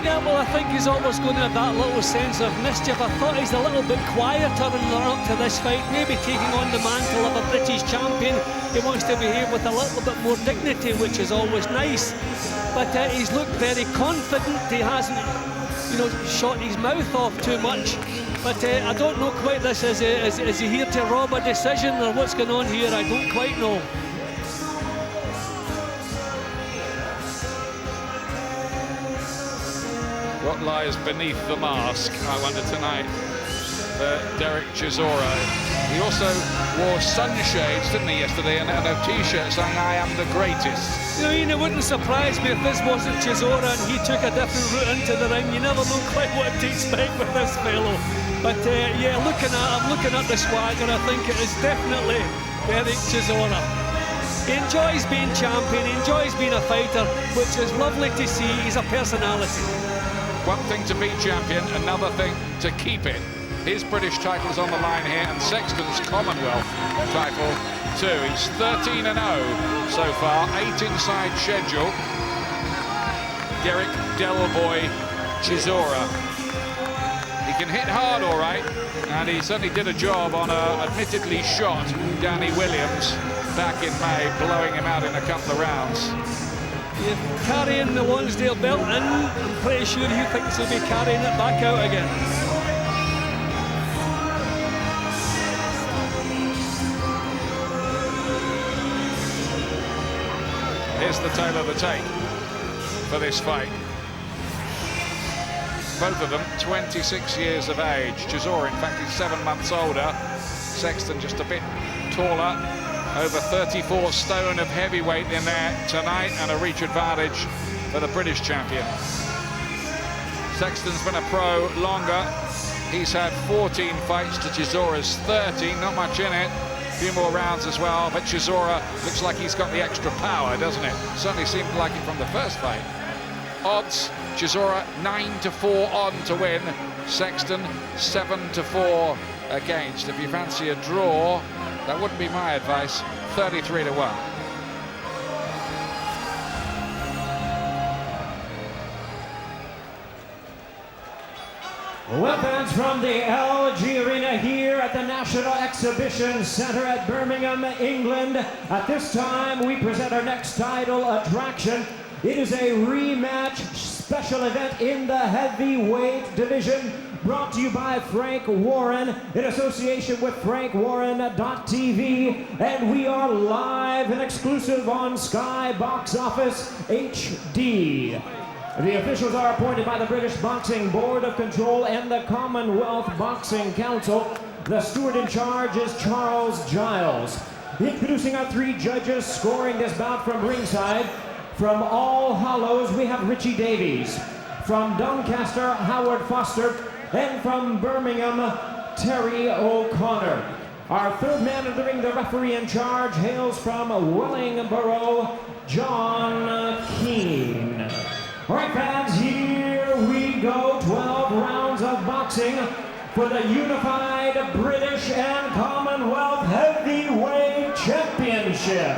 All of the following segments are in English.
Yeah, well, I think he's always going to have that little sense of mischief. I thought he's a little bit quieter in the run-up to this fight, maybe taking on the mantle of a British champion. He wants to behave with a little bit more dignity, which is always nice. But he's looked very confident. He hasn't, shot his mouth off too much. But I don't know quite this. Is he here to rob a decision, or what's going on here? I don't quite know. What lies beneath the mask, I wonder tonight, for Derek Chisora. He also wore sunshades, didn't he, yesterday, and a T-shirt saying, "I am the greatest." It wouldn't surprise me if this wasn't Chisora and he took a different route into the ring. You never know quite what to expect with this fellow. But yeah, I'm looking at the swagger. I think it is definitely Derek Chisora. He enjoys being champion, he enjoys being a fighter, which is lovely to see. He's a personality. One thing to be champion, another thing to keep it. His British title's on the line here, and Sexton's Commonwealth title too. He's 13-0 so far, 8 inside schedule. Derek Delboy Chisora. He can hit hard, all right, and he certainly did a job on a admittedly shot Danny Williams back in May, blowing him out in a couple of rounds. You're carrying the Lonsdale belt in. I'm pretty sure he thinks he'll be carrying it back out again. Here's the tale of the tape for this fight. Both of them 26 years of age. Chisora, in fact, is 7 months older. Sexton just a bit taller. Over 34 stone of heavyweight in there tonight, and a reach advantage for the British champion. Sexton's been a pro longer. He's had 14 fights to Chisora's 13, not much in it. A few more rounds as well, but Chisora looks like he's got the extra power, doesn't it? Certainly seemed like it from the first fight. Odds, Chisora 9-4 on to win. Sexton 7-4 against. If you fancy a draw, that wouldn't be my advice. 33-1. Well, fans, from the LG Arena here at the National Exhibition Centre at Birmingham, England. At this time, we present our next title attraction. It is a rematch special event in the heavyweight division, brought to you by Frank Warren in association with FrankWarren.tv, and we are live and exclusive on Sky Box Office HD. The officials are appointed by the British Boxing Board of Control and the Commonwealth Boxing Council. The steward in charge is Charles Giles. Introducing our 3 judges scoring this bout from ringside. From All Hallows, we have Richie Davies. From Doncaster, Howard Foster. And from Birmingham, Terry O'Connor. Our 3rd man in the ring, the referee in charge, hails from Wellingborough, John Keane. All right, fans, here we go. 12 rounds of boxing for the unified British and Commonwealth Heavyweight Championship.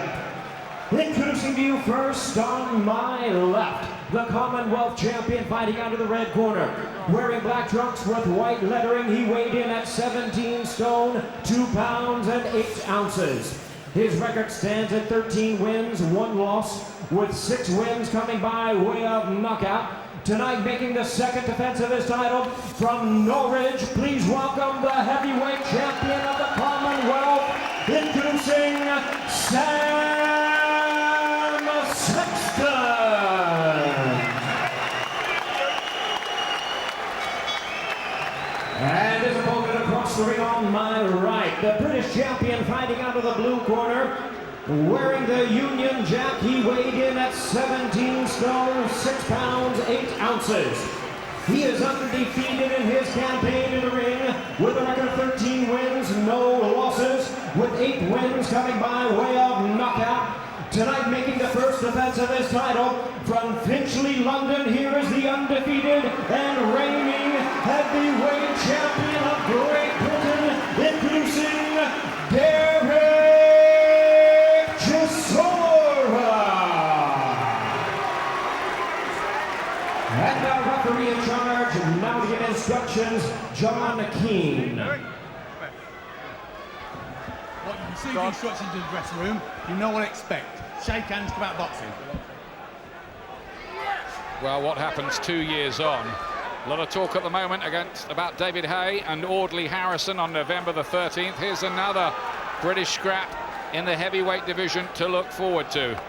Introducing to you first on my left, the Commonwealth champion fighting out of the red corner. Wearing black trunks with white lettering, he weighed in at 17 stone, 2 pounds and 8 ounces. His record stands at 13 wins, 1 loss, with 6 wins coming by way of knockout. Tonight, making the 2nd defense of his title from Norwich, please welcome the heavyweight champion of the Commonwealth, introducing Sam Sexton. And his opponent across the ring on my right, the British champion fighting out of the blue corner. Wearing the Union Jack, he weighed in at 17 stone, 6 pounds, 8 ounces. He is undefeated in his campaign in the ring with a record of 13 wins, no losses, with 8 wins coming by way of knockout. Tonight, making the 1st defense of his title from Finchley, London, here is the undefeated and reigning heavyweight champion of Great Britain, introducing Derek Chisora. And our referee instructions, John Keane. When you receive the instructions in the dressing room, you know what to expect. Shake hands, come out boxing. Well, what happens 2 years on? A lot of talk at the moment about David Hay and Audley Harrison on November the 13th. Here's another British scrap in the heavyweight division to look forward to,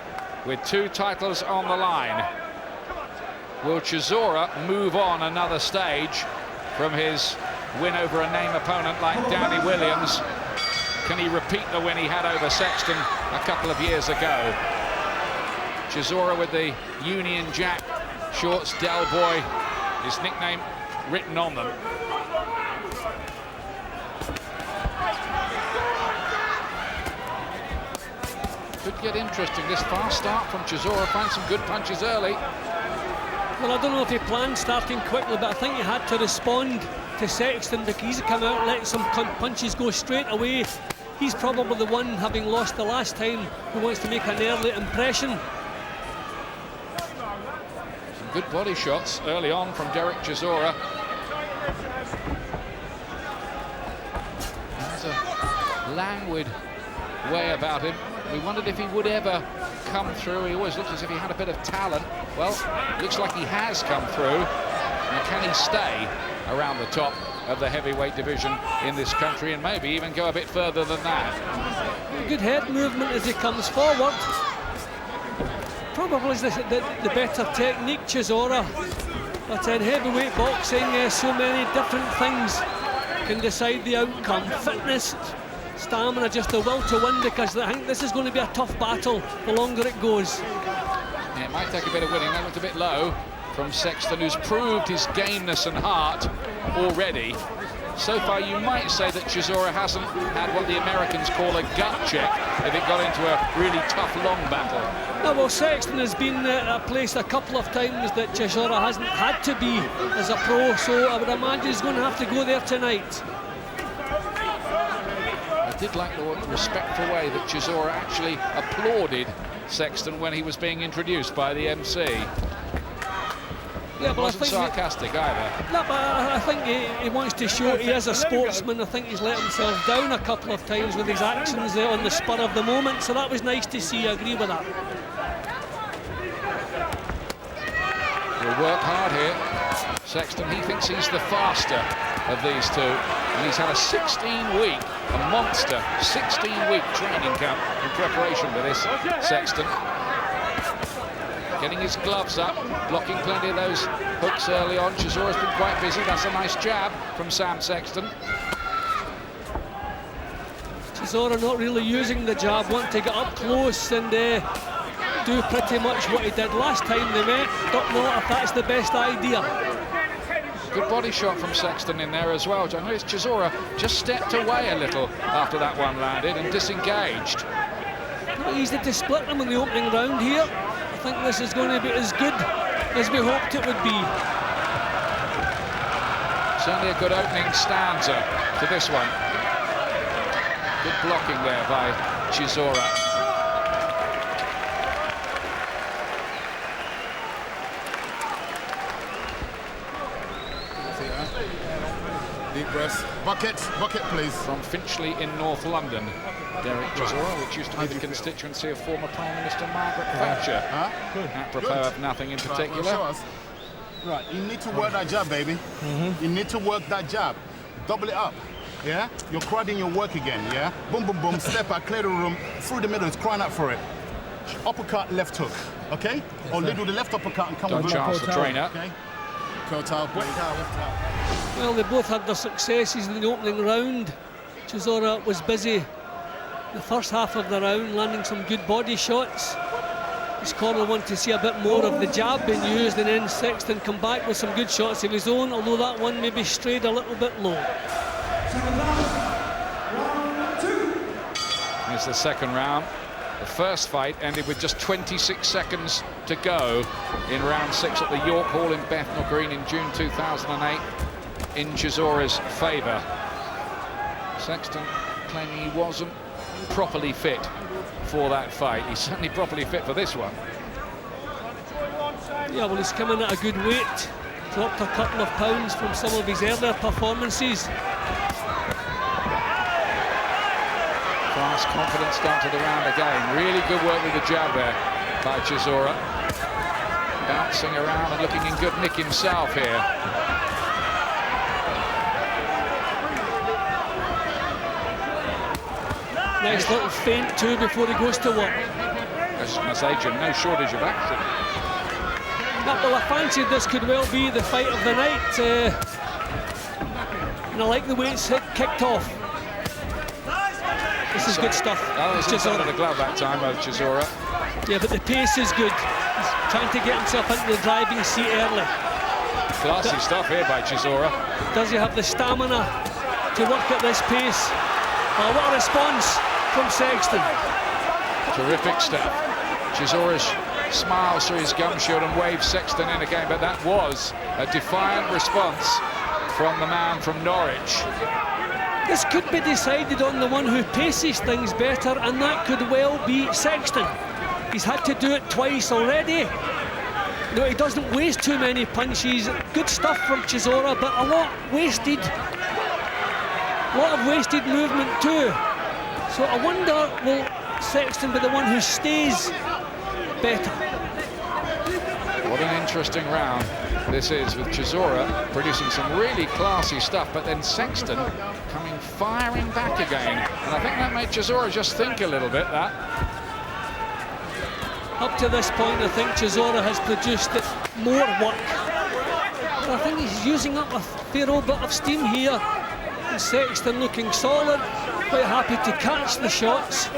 with 2 titles on the line. Will Chisora move on another stage from his win over a name opponent like Danny Williams? Can he repeat the win he had over Sexton a couple of years ago? Chisora with the Union Jack shorts, Del Boy, his nickname written on them. Could get interesting. This fast start from Chisora, finds some good punches early. Well, I don't know if he planned starting quickly, but I think he had to respond to Sexton because he's come out and let some punches go straight away. He's probably the one, having lost the last time, who wants to make an early impression. Some good body shots early on from Derek Chisora. There's a languid way about him. We wondered if he would ever come through. He always looks as if he had a bit of talent. Well, looks like he has come through. Now, can he stay around the top of the heavyweight division in this country and maybe even go a bit further than that? Good head movement as he comes forward. Probably the better technique, Chisora. But in heavyweight boxing, so many different things can decide the outcome. Fitness, stamina, just the will to win, because I think this is going to be a tough battle the longer it goes. Yeah, it might take a bit of winning. That looked a bit low from Sexton, who's proved his gameness and heart already. So far, you might say that Chisora hasn't had what the Americans call a gut check if it got into a really tough, long battle. No, well, Sexton has been at a place a couple of times that Chisora hasn't had to be as a pro, so I would imagine he's going to have to go there tonight. I did like the respectful way that Chisora actually applauded Sexton when he was being introduced by the MC. Yeah, It wasn't sarcastic either. No, but I think he wants to show he is a sportsman. I think he's let himself down a couple of times with his actions on the spur of the moment, so that was nice to see. I agree with that. He'll work hard here. Sexton, he thinks he's the faster of these two, and he's had a 16-week, a monster 16-week training camp in preparation for this. Sexton getting his gloves up, blocking plenty of those hooks early on. Chisora's been quite busy. That's a nice jab from Sam Sexton. Chisora not really using the jab, want to get up close and do pretty much what he did last time they met. Don't know if that's the best idea. Good body shot from Sexton in there as well. I noticed Chisora just stepped away a little after that one landed and disengaged. Not easy to split them in the opening round here. I think this is going to be as good as we hoped it would be. Certainly a good opening stanza to this one. Good blocking there by Chisora. Deep breaths. Bucket, please. From Finchley in North London, Derek Chisora, which used to be the constituency of former Prime Minister Margaret Thatcher. Apropos of nothing in particular. Show us. Right, you need to work that jab, baby. You need to work that jab. Double it up. Yeah? You're crowding your work again, yeah? Boom, boom, boom, step out, clear the room, through the middle, it's crying out for it. Uppercut, left hook, okay? Or lead with the left uppercut and come Don't with chance the trainer. Okay? Kotal, left out. Well, they both had their successes in the opening round. Chisora was busy the first half of the round, landing some good body shots. His corner wanted to see a bit more of the jab being used, and then Sexton come back with some good shots of his own, although that one maybe strayed a little bit low. Here's the second round. The first fight ended with just 26 seconds to go in round 6 at the York Hall in Bethnal Green in June 2008 in Chisora's favour. Sexton claiming he wasn't properly fit for that fight. He's certainly properly fit for this one. Yeah, well, he's coming at a good weight. dropped a couple of pounds from some of his earlier performances. Fast confidence start to the round again. Really good work with the jab there by Chisora. Bouncing around and looking in good nick himself here. Nice little feint too before he goes to work. I was going to say, Jim, no shortage of action. Well, I fancied this could well be the fight of the night. And I like the way it's kicked off. This is good stuff. Oh, he's just under the glove that time with Chisora. Yeah, but the pace is good. He's trying to get himself into the driving seat early. Classy stuff here by Chisora. Does he have the stamina to work at this pace? Oh, what a response from Sexton. Terrific stuff. Chisora smiles through his gum shield and waves Sexton in again, but that was a defiant response from the man from Norwich. This could be decided on the one who paces things better, and that could well be Sexton. He's had to do it twice already. No, he doesn't waste too many punches. Good stuff from Chisora, but a lot wasted. A lot of wasted movement too. So I wonder, will Sexton be the one who stays better? What an interesting round this is, with Chisora producing some really classy stuff, but then Sexton coming firing back again. And I think that made Chisora just think a little bit, that. Up to this point, I think Chisora has produced more work. But I think he's using up a fair old bit of steam here. And Sexton looking solid, quite happy to catch the shots.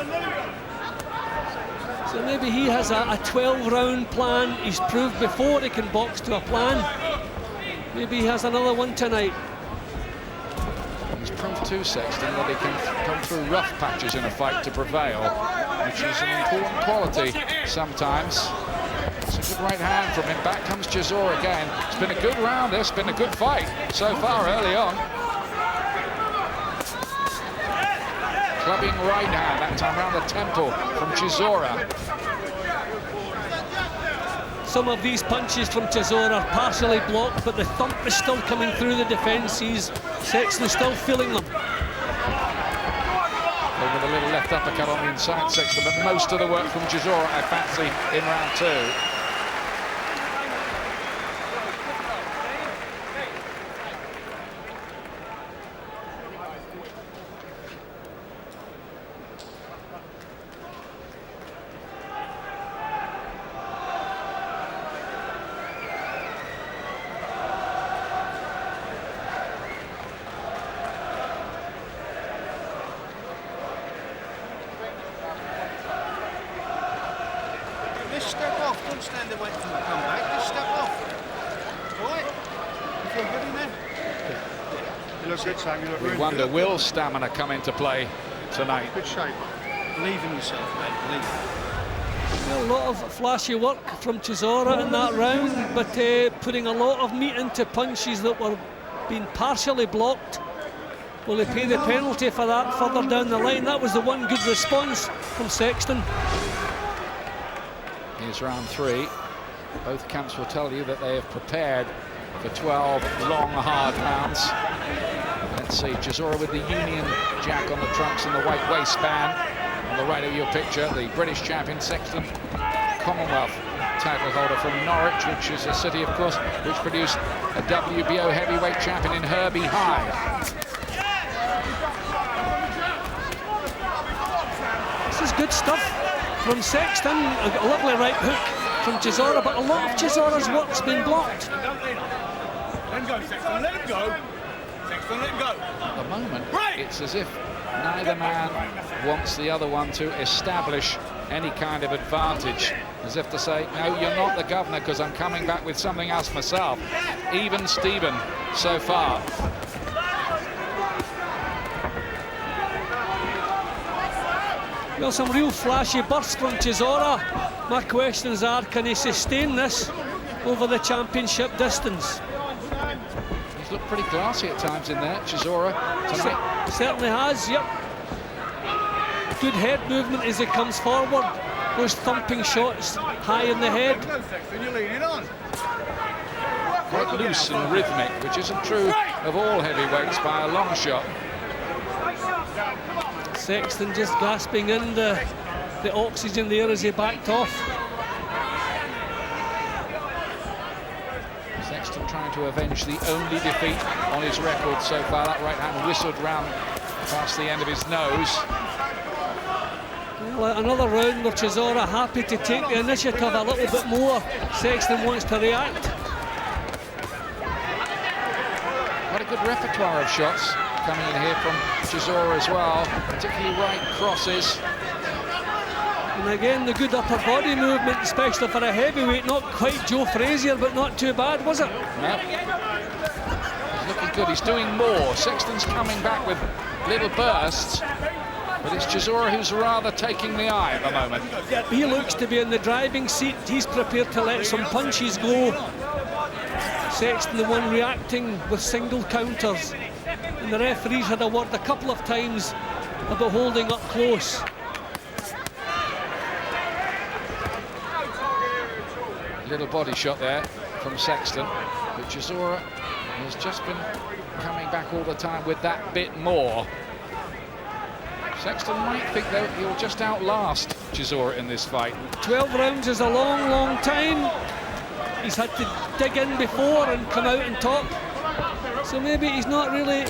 So maybe he has a 12-round plan. He's proved before he can box to a plan. Maybe he has another one tonight. He's proved too, Sexton, that he can come through rough patches in a fight to prevail, which is an important quality sometimes. It's a good right hand from him. Back comes Chisora again. It's been a good round, this. Been a good fight so far early on. Clubbing right hand, that time around the temple from Chisora. Some of these punches from Chisora are partially blocked, but the thump is still coming through the defences. Sexton still feeling them. With a little left uppercut on the inside, Sexton, but most of the work from Chisora, I fancy, in round two. Just step off, don't stand there waiting for them to come back, just step off. All right? You feel good in there? You look good, Sam, you look really good. We wonder, will stamina come into play tonight? Good shape. Believe in yourself, mate, believe. A lot of flashy work from Chisora in that round, but putting a lot of meat into punches that were being partially blocked. Will he pay the penalty for that further down the line? That was the one good response from Sexton. Here's round three. Both camps will tell you that they have prepared for 12 long, hard rounds. Let's see, Chisora with the Union Jack on the trunks and the white waistband. On the right of your picture, the British champion Sexton, Commonwealth title holder from Norwich, which is a city, of course, which produced a WBO heavyweight champion in Herbie High. This is good stuff from Sexton. A lovely right hook from Chisora, but a lot of Chisora's work's been blocked. Let him go, Sexton, let him go. Sexton, let him go. At the moment, it's as if neither man wants the other one to establish any kind of advantage. As if to say, no, you're not the governor, because I'm coming back with something else myself. Even Steven so far. Well, some real flashy bursts from Chisora. My questions are, can he sustain this over the championship distance? He's looked pretty classy at times in there, Chisora, tonight. Certainly has, yep. Good head movement as he comes forward. Those thumping shots high in the head. Go, Sexton, you're leaning on. quite loose and rhythmic, which isn't true of all heavyweights by a long shot. Sexton just gasping in the oxygen there as he backed off. Sexton trying to avenge the only defeat on his record so far. That right hand whistled round past the end of his nose. Well, another round where Chisora happy to take the initiative a little bit more. Sexton wants to react. Quite a good repertoire of shots coming in here from Chisora as well, particularly right crosses. And again, the good upper body movement, especially for a heavyweight. Not quite Joe Frazier, but not too bad, was it? No. He's looking good. He's doing more. Sexton's coming back with little bursts, but it's Chisora who's rather taking the eye at the moment. Yeah, he looks to be in the driving seat. He's prepared to let some punches go. Sexton the one reacting with single counters. And the referees had a word a couple of times about holding up close. Little body shot there from Sexton, but Chisora has just been coming back all the time with that bit more. Sexton might think that he'll just outlast Chisora in this fight. 12 rounds is a long, long time. He's had to dig in before and come out and top. So maybe he's not really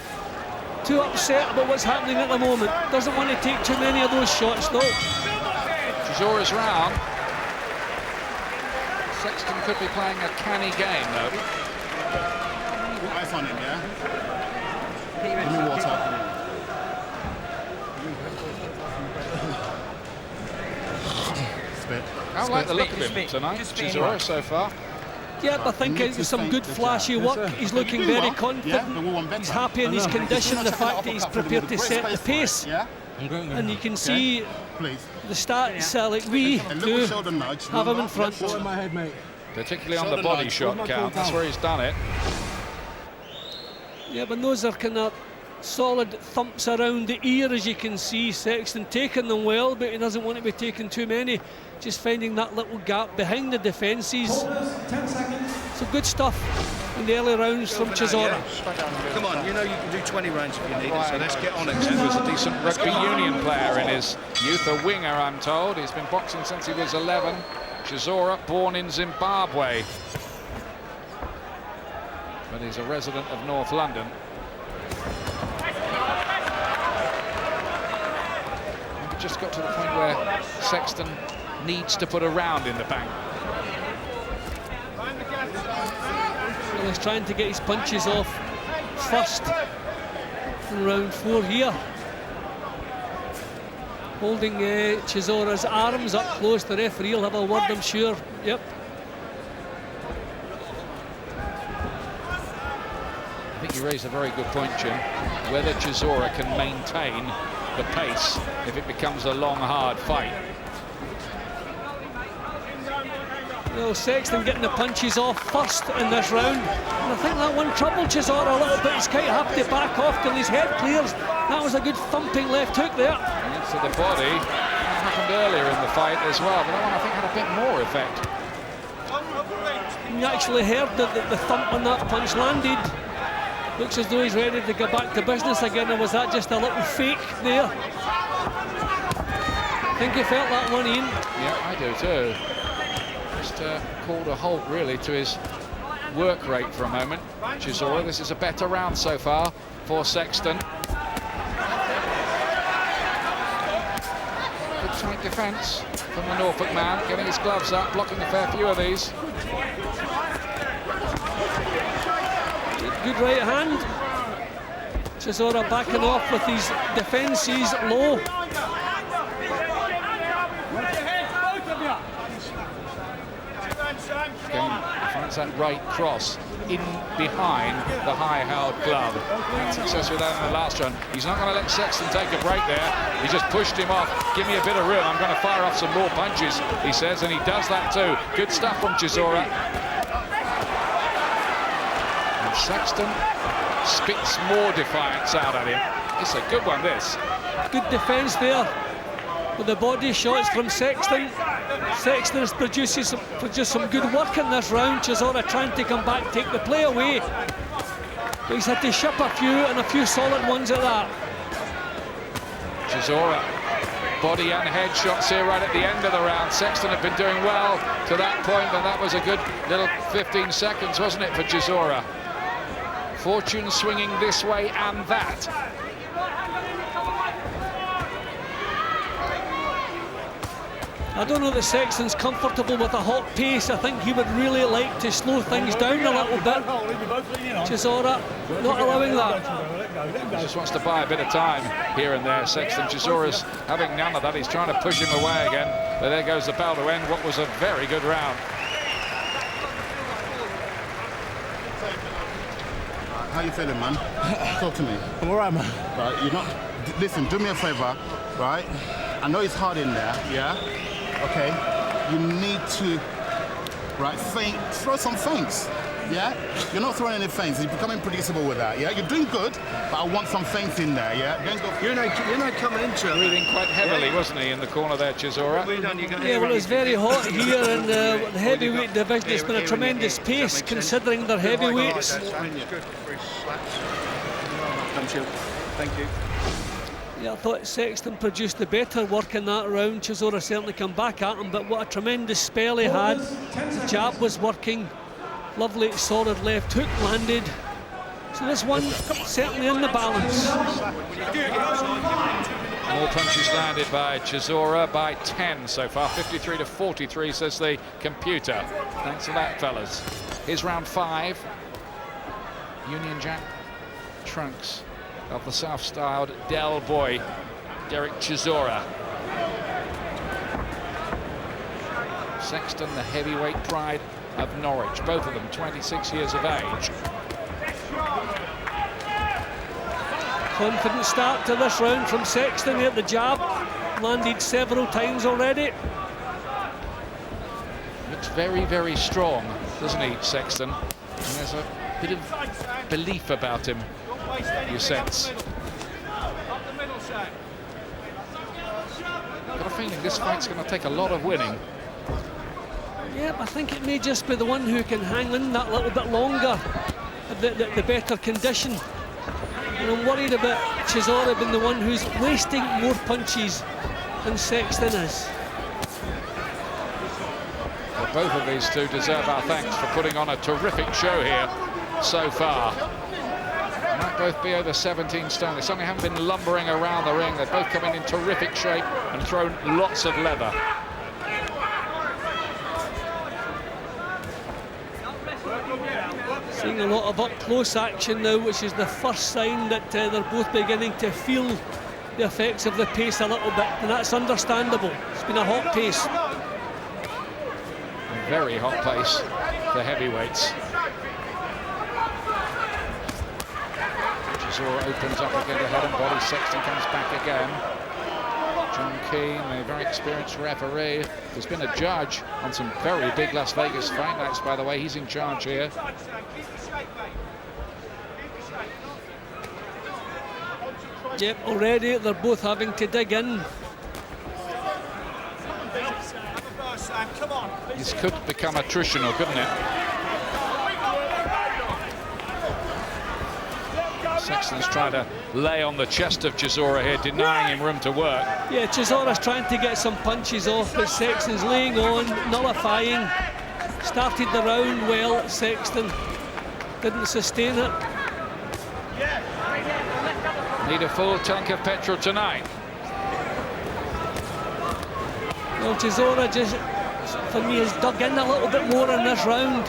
too upset about what's happening at the moment. Doesn't want to take too many of those shots though. Chisora's round. Sexton could be playing a canny game though. Put ice on him, yeah? Give me water. Spit. I like the look of him tonight, Chisora, so far. Yeah, I think it's some good flashy work. He's looking very confident. He's happy in his condition, the fact that he's prepared to set the pace. And you can see the stats like we do have him in front. Particularly on the body shot count, that's where he's done it. Yeah, but those are kind of solid thumps around the ear, as you can see. Sexton taking them well, but he doesn't want to be taking too many. Just finding that little gap behind the defences. So good stuff in the early rounds from Chisora. Come on, you know you can do 20 rounds if you need it, so let's get on it. He was a decent rugby union player in his youth, a winger, I'm told. He's been boxing since he was 11. Chisora, born in Zimbabwe, but he's a resident of North London. We just got to the point where Sexton needs to put a round in the bank. Well, he's trying to get his punches off first in round 4 here. Holding Chisora's arms up close. The referee will have a word, I'm sure. Yep. I think you raised a very good point, Jim. Whether Chisora can maintain the pace if it becomes a long, hard fight. Well, Sexton getting the punches off first in this round. And I think that one troubled Chisora a little bit. He's quite happy to back off till his head clears. That was a good thumping left hook there. To the body. That happened earlier in the fight as well, but that one I think had a bit more effect. You actually heard the thump when that punch landed. Looks as though he's ready to go back to business again, or was that just a little fake there? I think he felt that one in. Yeah, I do too. Just called a halt really to his work rate for a moment. Chisora, this is a better round so far for Sexton. Good tight defence from the Norfolk man, getting his gloves up, blocking a fair few of these. Good right hand. Chisora backing off with his defences low. Finds that right cross in behind the high-held glove. Had success with that in the last round. He's not going to let Sexton take a break there. He just pushed him off. Give me a bit of room. I'm going to fire off some more punches, he says, and he does that too. Good stuff from Chisora. And Sexton spits more defiance out at him. It's a good one, this. Good defence there. with the body shots from Sexton. Sexton has produced some good work in this round. Chisora trying to come back, take the play away. But he's had to ship a few, and a few solid ones at that. Chisora, body and head shots here right at the end of the round. Sexton had been doing well to that point, and that was a good little 15 seconds, wasn't it, for Chisora? Fortune swinging this way and that. I don't know that Sexton's comfortable with a hot pace. I think he would really like to slow things down a little bit. Chisora not allowing that. He just wants to buy a bit of time here and there. Sexton, Chisora's having none of that. He's trying to push him away again. But there goes the bell to end what was a very good round. How you feeling, man? Talk to me. I'm all right, man. Right, you're not... Listen, do me a favor, right? I know it's hard in there, yeah? Okay? You need to, right, throw some feints, yeah? You're not throwing any feints. You're becoming predictable with that, yeah? You're doing good, but I want some feints in there, yeah? Don't go... You're not coming into it. Breathing quite heavily, wasn't he, in the corner there, Chisora? Yeah, well, it's very hot here in the heavyweight division. It's been a tremendous pace considering they're heavyweights. Thank you. Yeah, I thought Sexton produced the better work in that round. Chisora certainly come back at him, but what a tremendous spell he had. The jab was working. Lovely, solid left hook landed. So this one certainly in the balance. More punches landed by Chisora by 10 so far. 53 to 43, says the computer. Thanks for that, fellas. Here's round 5. Union Jack trunks of the South-styled Del Boy, Derek Chisora. Sexton, the heavyweight pride of Norwich, both of them 26 years of age. Confident start to this round from Sexton here at the jab. Landed several times already. Looks very, very strong, doesn't he, Sexton? And there's a bit of belief about him, you sense. Got a feeling this fight's going to take a lot of winning. Yeah, I think it may just be the one who can hang in that little bit longer, the better condition. And I'm worried about Chisora being the one who's wasting more punches than Sexton is. Well, both of these two deserve our thanks for putting on a terrific show here so far. They might both be over 17 stone. They certainly haven't been lumbering around the ring. They've both come in terrific shape and thrown lots of leather. Seeing a lot of up-close action now, which is the first sign that they're both beginning to feel the effects of the pace a little bit, and that's understandable. It's been a hot pace. A very hot pace for heavyweights. Chisora opens up again to head and body. Sexton comes back again. John Keane, a very experienced referee, who's been a judge on some very big Las Vegas fight nights, by the way. He's in charge here. Yep, already they're both having to dig in. This could become attritional, couldn't it? Sexton's trying to lay on the chest of Chisora here, denying him room to work. Yeah, Chisora's trying to get some punches off, but Sexton's laying on, nullifying. Started the round well, Sexton didn't sustain it. Need a full tank of petrol tonight. Well, Chisora just, for me, has dug in a little bit more in this round.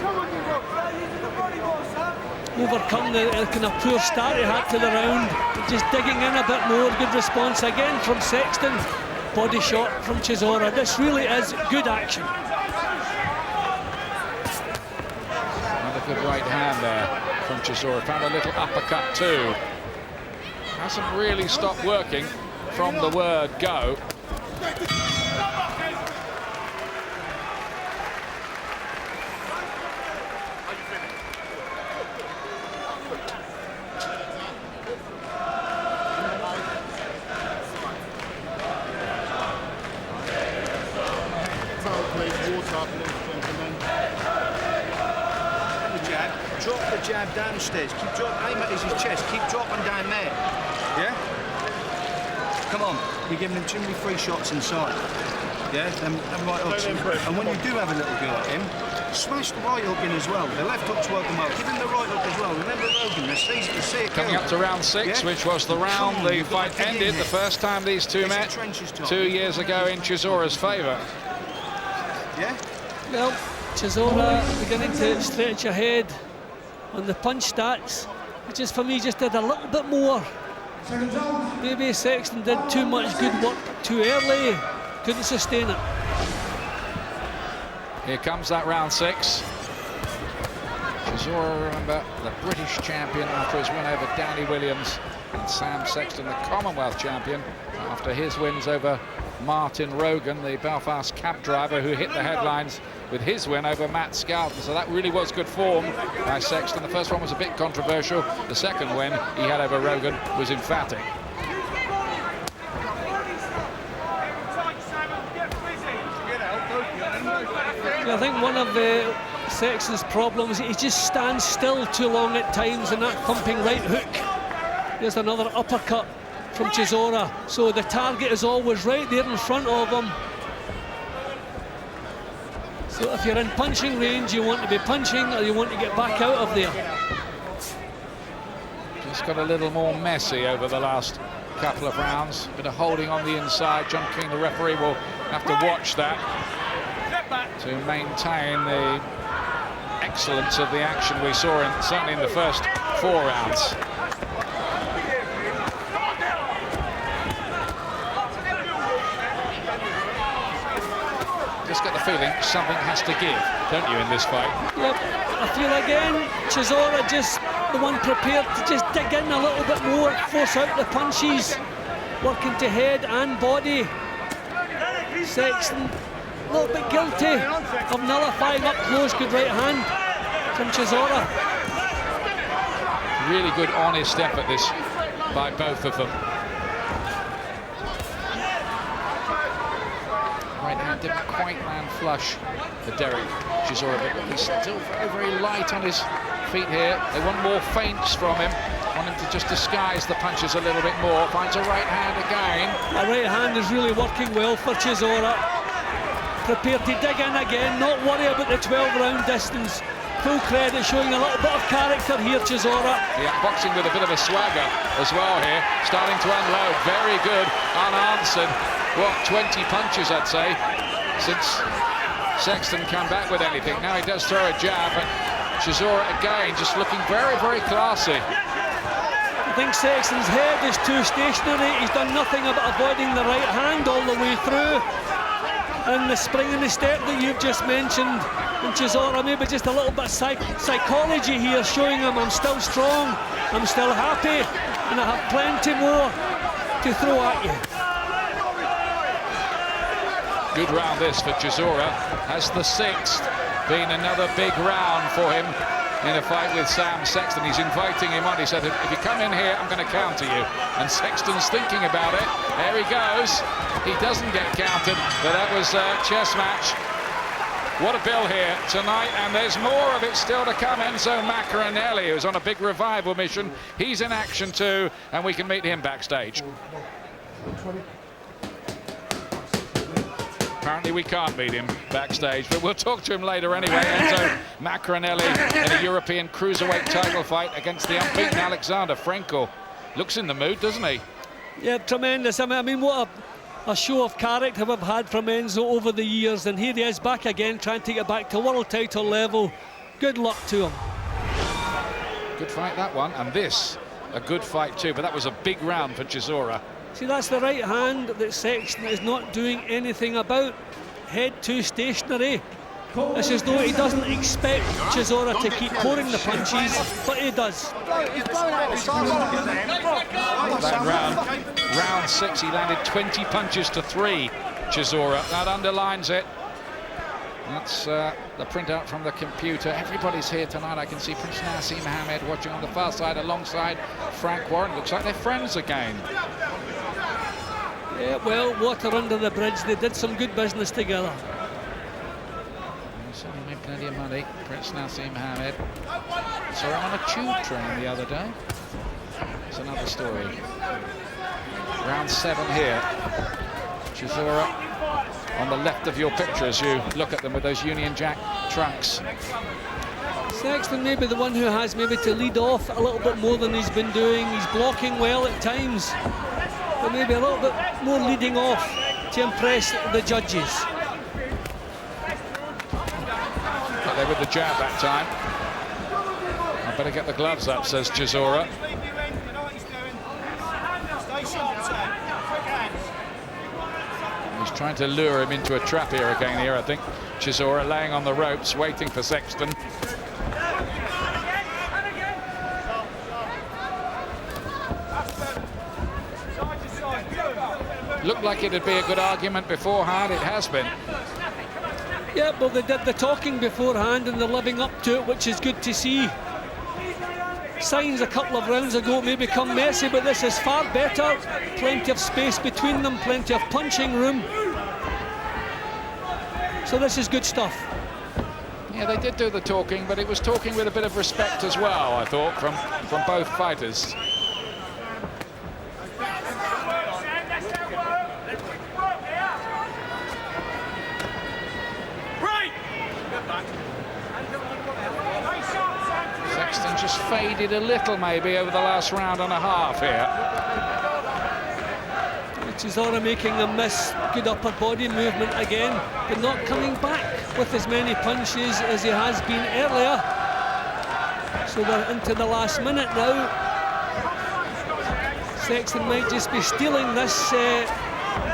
Overcome the kind of poor start he had to the round. Just digging in a bit more. Good response again from Sexton. Body shot from Chisora. This really is good action. Another good right hand there from Chisora. Found a little uppercut too. Hasn't really stopped working from the word go. sharp lips, gentlemen. The jab. Drop the jab downstairs. Keep dropping. Aim at his chest. Keep dropping down there. Yeah? Come on. You're giving him too many free shots inside. Yeah? Them right hooks. And when you do have a little go at him, smash the right hook in as well. The left hook's working well. Give him the right hook as well. Remember Rogan, it's easy to see it Coming up to round 6, yeah? Which was the round the fight ended, the first time these two met 2 years ago in Chisora's favour. Yeah? Well, Chisora beginning to stretch ahead on the punch stats. It just, for me, just did a little bit more. Maybe Sexton did too much good work too early. Couldn't sustain it. Here comes that round 6. Chisora, remember, the British champion after his win over Danny Williams, and Sam Sexton, the Commonwealth champion, after his wins over Martin Rogan, the Belfast cab driver who hit the headlines with his win over Matt Skelton. So that really was good form by Sexton. The first one was a bit controversial. The second win he had over Rogan was emphatic. I think one of Sexton's problems, he just stands still too long at times, and that thumping right hook. There's another uppercut from Chisora, so the target is always right there in front of him. So if you're in punching range, you want to be punching or you want to get back out of there. Just got a little more messy over the last couple of rounds. Bit of holding on the inside. John King, the referee, will have to watch that to maintain the excellence of the action we saw certainly in the first 4 rounds. Just get the feeling something has to give, don't you, in this fight? Yep, I feel again Chisora just the one prepared to just dig in a little bit more, force out the punches, working to head and body. Sexton a little bit guilty of nullifying up close, good right hand from Chisora. Really good honest effort this by both of them. Right hand didn't quite land flush for Derek Chisora, but he's still very, very light on his feet here. They want more feints from him. Want him to just disguise the punches a little bit more. Finds a right hand again. A right hand is really working well for Chisora. Prepared to dig in again, not worry about the 12-round distance. Full credit, showing a little bit of character here, Chisora. Yeah, boxing with a bit of a swagger as well here. Starting to unload, very good, unanswered. What, 20 punches, I'd say, since Sexton came back with anything. Now he does throw a jab, but Chisora again just looking very, very classy. I think Sexton's head is too stationary. He's done nothing about avoiding the right hand all the way through. And the spring in the step that you've just mentioned, and Chisora maybe just a little bit of psychology here, showing him I'm still strong, I'm still happy, and I have plenty more to throw at you. Good round this for Chisora. Has the 6th been another big round for him in a fight with Sam Sexton? He's inviting him on. He said, if you come in here, I'm going to counter you. And Sexton's thinking about it. There he goes. He doesn't get countered, but that was a chess match. What a bill here tonight, and there's more of it still to come. Enzo Maccarinelli, who's on a big revival mission. He's in action too, and we can meet him backstage. Apparently we can't meet him backstage, but we'll talk to him later anyway. Enzo Maccarinelli in a European cruiserweight title fight against the unbeaten Alexander Frenkel. Looks in the mood, doesn't he? Yeah, tremendous. I mean what a show of character we've had from Enzo over the years, and here he is back again trying to get back to world title level. Good luck to him. Good fight, that one, and this a good fight too, but that was a big round for Chisora. See, that's the right hand that Sexton is not doing anything about. Head too stationary. It's as though he doesn't expect Chisora to keep pouring the punches, but he does. That round 6, he landed 20 punches to 3, Chisora. That underlines it. That's the printout from the computer. Everybody's here tonight. I can see Prince Nassim Mohammed watching on the far side alongside Frank Warren. Looks like they're friends again. Yeah, well, water under the bridge. They did some good business together. certainly made plenty of money. Prince Nassim Mohammed. Saw him on a tube train the other day. It's another story. Round 7 here. Chisora on the left of your picture as you look at them with those Union Jack trunks. Sexton may be the one who has maybe to lead off a little bit more than he's been doing. He's blocking well at times, but maybe a little bit more leading off to impress the judges. Got there with the jab that time. I better get the gloves up, says Chisora. He's trying to lure him into a trap here again I think. Chisora laying on the ropes, waiting for Sexton. Looked like it'd be a good argument beforehand. It has been. Yeah, well, they did the talking beforehand and they're living up to it, which is good to see. Signs a couple of rounds ago may become messy, but this is far better. Plenty of space between them, plenty of punching room. So this is good stuff. Yeah, they did do the talking, but it was talking with a bit of respect as well, I thought, from both fighters. Sexton just faded a little maybe over the last round and a half here. Chisora making a miss, good upper body movement again, but not coming back with as many punches as he has been earlier. So we're into the last minute now. Sexton might just be stealing this,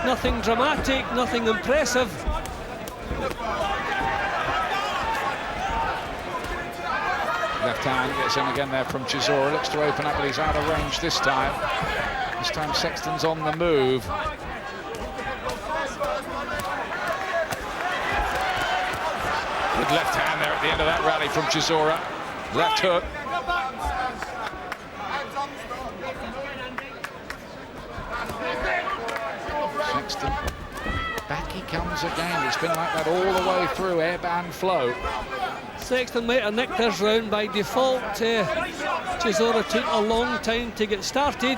nothing dramatic, nothing impressive. Left hand gets in again there from Chisora, looks to open up, but he's out of range this time. This time Sexton's on the move. Good left hand there at the end of that rally from Chisora. Left hook. Sexton, back he comes again. It's been like that all the way through, airband flow. Sexton might have nicked this round by default. Chisora took a long time to get started,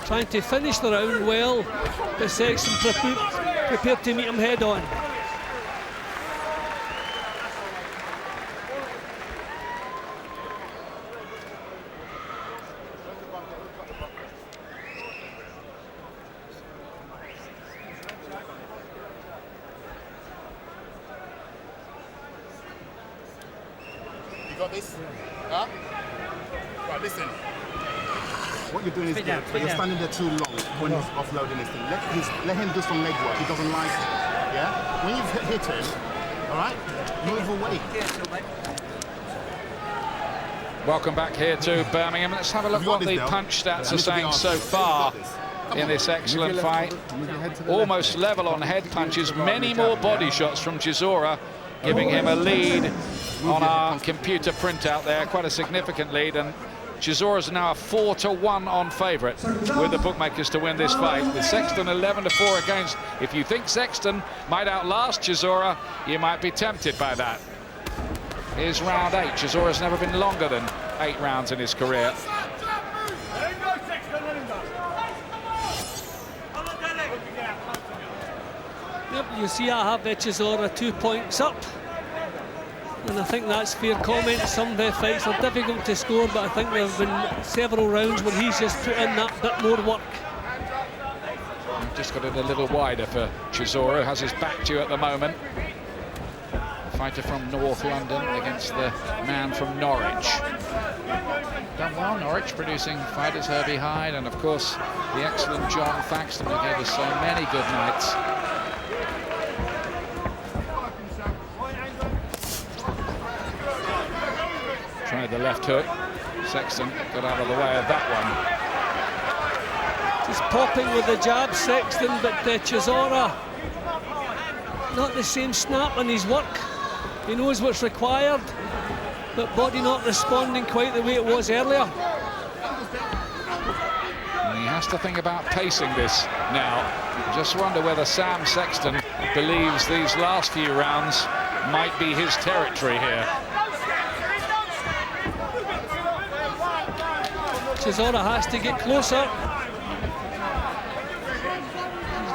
trying to finish the round well, but Sexton prepared to meet him head on. You got this? Huh? Right, listen. What you're doing is good, but you're standing there too long when he's offloading this thing. Let him do some leg work. He doesn't like it. Yeah? When you've hit him, all right, move away. Welcome back here to Birmingham. Let's have a look what the punch stats are saying so far in this excellent fight. Almost level on head punches, many more body shots from Chisora, giving him a lead on our computer printout there, quite a significant lead, and Chisora's now a 4-1 on favourite with the bookmakers to win this fight, with Sexton 11-4 against. If you think Sexton might outlast Chisora, you might be tempted by that. Here's round 8. Chisora's never been longer than 8 rounds in his career. Yep, you see I have Chisora 2 points up, and I think that's fair comment. Some of the fights are difficult to score, but I think there have been several rounds where he's just put in that bit more work. Just got it a little wider for Chisora, who has his back to you at the moment. Fighter from North London against the man from Norwich. Done well, Norwich, producing fighters Herbie Hyde and, of course, the excellent John Thaxton, who gave us so many good nights. Tried the left hook. Sexton got out of the way of that one. Just popping with the jab, Sexton, but Chisora, not the same snap on his work. He knows what's required, but body not responding quite the way it was earlier. And he has to think about pacing this now. Just wonder whether Sam Sexton believes these last few rounds might be his territory here. Chisora has to get closer.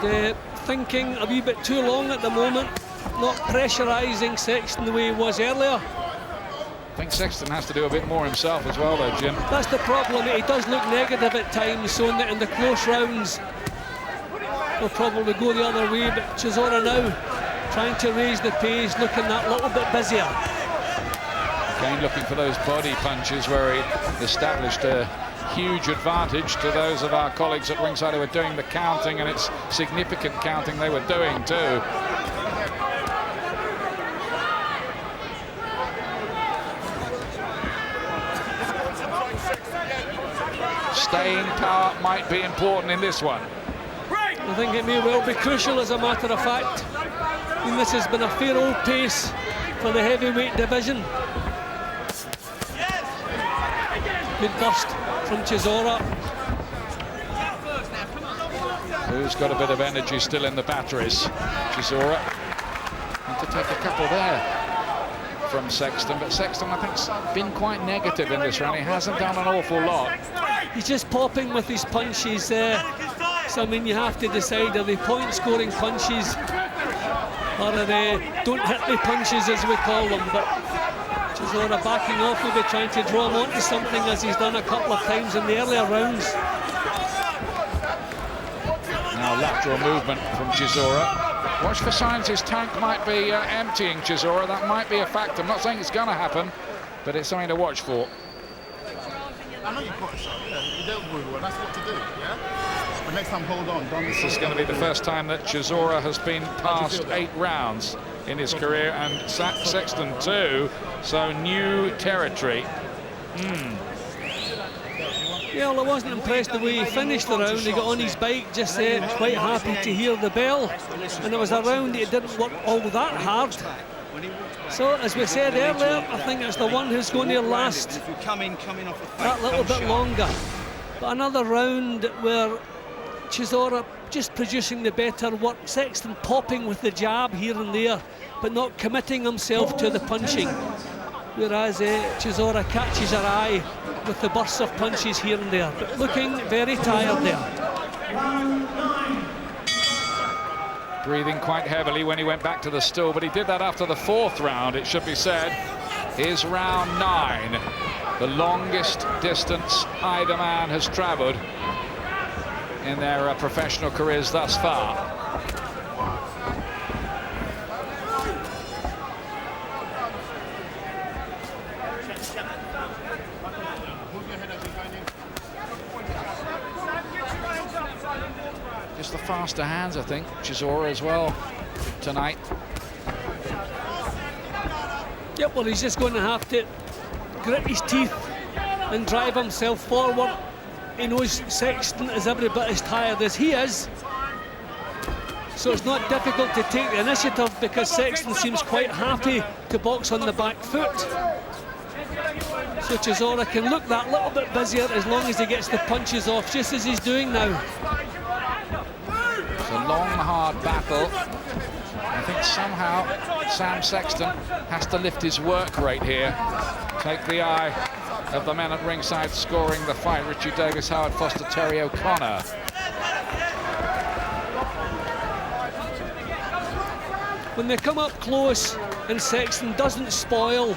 He's thinking a wee bit too long at the moment, not pressurising Sexton the way he was earlier. I think Sexton has to do a bit more himself as well, though, Jim. That's the problem. He does look negative at times, so in the close rounds he'll probably go the other way. But Chisora now trying to raise the pace, looking that little bit busier. Again, looking for those body punches where he established a huge advantage to those of our colleagues at ringside who were doing the counting, and it's significant counting they were doing too. Staying power might be important in this one. I think it may well be crucial, as a matter of fact. I mean, this has been a fair old pace for the heavyweight division. Good burst from Chisora. Who's got a bit of energy still in the batteries? Chisora. Need to take a couple there from Sexton, but Sexton, I think, has been quite negative in this round. He hasn't done an awful lot. He's just popping with his punches there. So, I mean, you have to decide, are they point-scoring punches, or are they don't-hit-me punches, as we call them? But Chisora backing off, maybe trying to draw him onto something, as he's done a couple of times in the earlier rounds. Now lateral movement from Chisora. Watch for signs his tank might be emptying Chisora. That might be a factor. I'm not saying it's going to happen, but it's something to watch for. I know you've got a shot, yeah. You dealt with it, that's what to do, yeah? But next time, hold on. This is going to be the first time that Chisora has been past 8 rounds in his career, and Sexton too, so new territory. Yeah, well, I wasn't impressed the way he finished the round. He got on his bike, just said, quite happy to hear the bell. And it was a round that didn't work all that hard. So, as we said earlier, I think it's the one who's going to last that little bit longer. But another round where Chisora just producing the better work, Sexton popping with the jab here and there, but not committing himself to the punching. Whereas Chisora catches her eye with the bursts of punches here and there, but looking very tired there. Breathing quite heavily when he went back to the stool, but he did that after the 4th round, it should be said. Is round 9, the longest distance either man has travelled in their professional careers thus far. Just the faster hands, I think. Chisora as well tonight. Yep, well, he's just going to have to grit his teeth and drive himself forward. He knows Sexton is every bit as tired as he is. So it's not difficult to take the initiative, because Sexton seems quite happy to box on the back foot. So Chisora can look that little bit busier as long as he gets the punches off, just as he's doing now. It's a long, hard battle. I think somehow Sam Sexton has to lift his work rate here. Take the eye of the men at ringside scoring the fight. Richie Davis, Howard Foster, Terry O'Connor. When they come up close and Sexton doesn't spoil,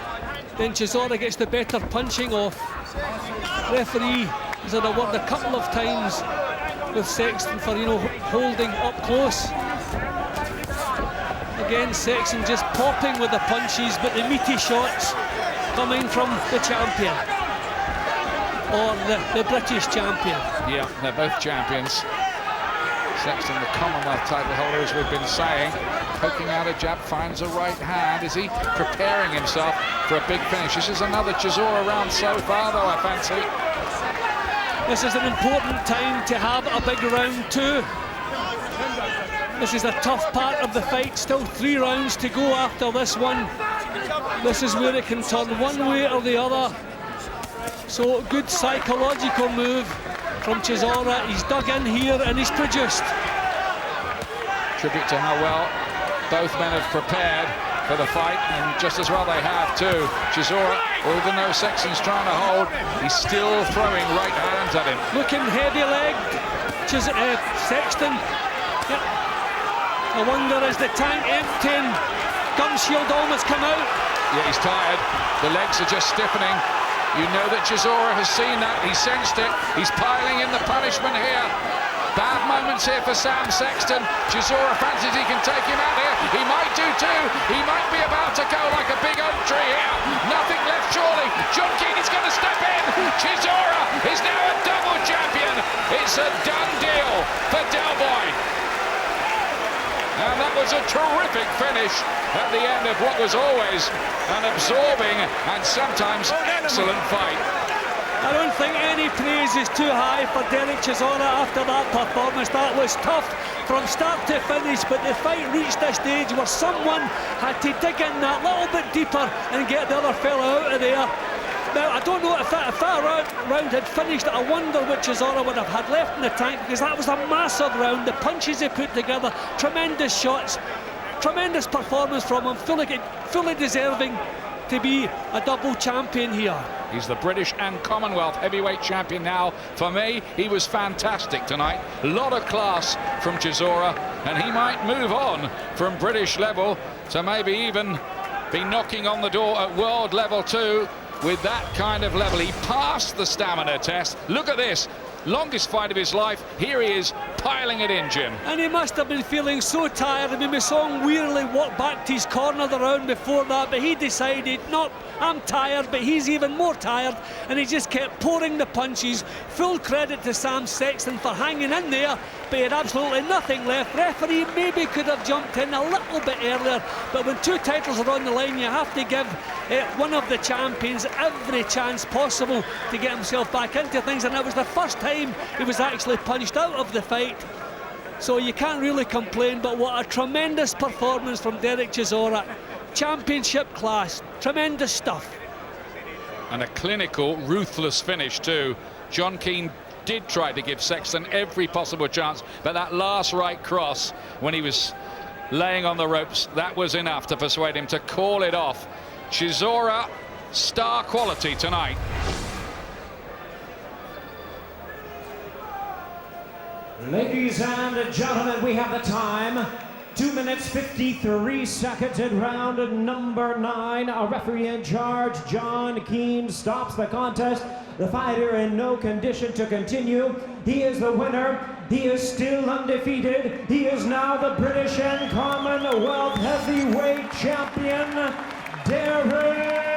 then Chisora gets the better punching off. Referee has had a word a couple of times with Sexton for, you know, holding up close. Again, Sexton just popping with the punches, but the meaty shots coming from the champion, or the British champion. Yeah, they're both champions. Sexton, the Commonwealth title holder, as we've been saying, poking out a jab, finds a right hand. Is he preparing himself for a big finish? This is another Chisora round so far, though, I fancy. This is an important time to have a big round too. This is a tough part of the fight. Still 3 rounds to go after this one. This is where it can turn one way or the other. So good psychological move from Chisora. He's dug in here and he's produced. Tribute to how well both men have prepared. for the fight, and just as well they have too. Chisora, even though Sexton's trying to hold, he's still throwing right hands at him. Looking heavy-legged, Sexton. Yep. I wonder, is the tank emptying? Gum shield almost come out. Yeah, he's tired. The legs are just stiffening. You know that Chisora has seen that. He sensed it. He's piling in the punishment here. Bad moments here for Sam Sexton. Chisora fancies he can take him out here. He might do too. He might be about to go like a big oak tree here. Nothing left, surely. John Keane is going to step in. Chisora is now a double champion. It's a done deal for Del Boy. And that was a terrific finish at the end of what was always an absorbing and sometimes excellent fight. I don't think any praise is too high for Derek Chisora after that performance. That was tough from start to finish, but the fight reached a stage where someone had to dig in that little bit deeper and get the other fella out of there. Now, I don't know if that round had finished. I wonder what Chisora would have had left in the tank, because that was a massive round. The punches he put together, tremendous shots, tremendous performance from him, fully deserving to be a double champion here. He's the British and Commonwealth heavyweight champion now. For me, he was fantastic tonight. A lot of class from Chisora, and he might move on from British level to maybe even be knocking on the door at world level too. With that kind of level, he passed the stamina test. Look at this, longest fight of his life. Here he is, piling it in, Jim. And he must have been feeling so tired. I mean, we saw him wearily walk back to his corner the round before that, but he decided, no, I'm tired, but he's even more tired, and he just kept pouring the punches. Full credit to Sam Sexton for hanging in there, but he had absolutely nothing left. Referee maybe could have jumped in a little bit earlier, but when two titles are on the line, you have to give one of the champions every chance possible to get himself back into things, and that was the first time he was actually punched out of the fight. So you can't really complain, but what a tremendous performance from Derek Chisora. Championship class, tremendous stuff. And a clinical, ruthless finish too. John Keane did try to give Sexton every possible chance, but that last right cross when he was laying on the ropes, that was enough to persuade him to call it off. Chisora, star quality tonight. Ladies and gentlemen, we have the time. 2 minutes 53 seconds in round number 9. Our referee in charge, John Keane, stops the contest. The fighter in no condition to continue. He is the winner. He is still undefeated. He is now the British and Commonwealth heavyweight champion, Derek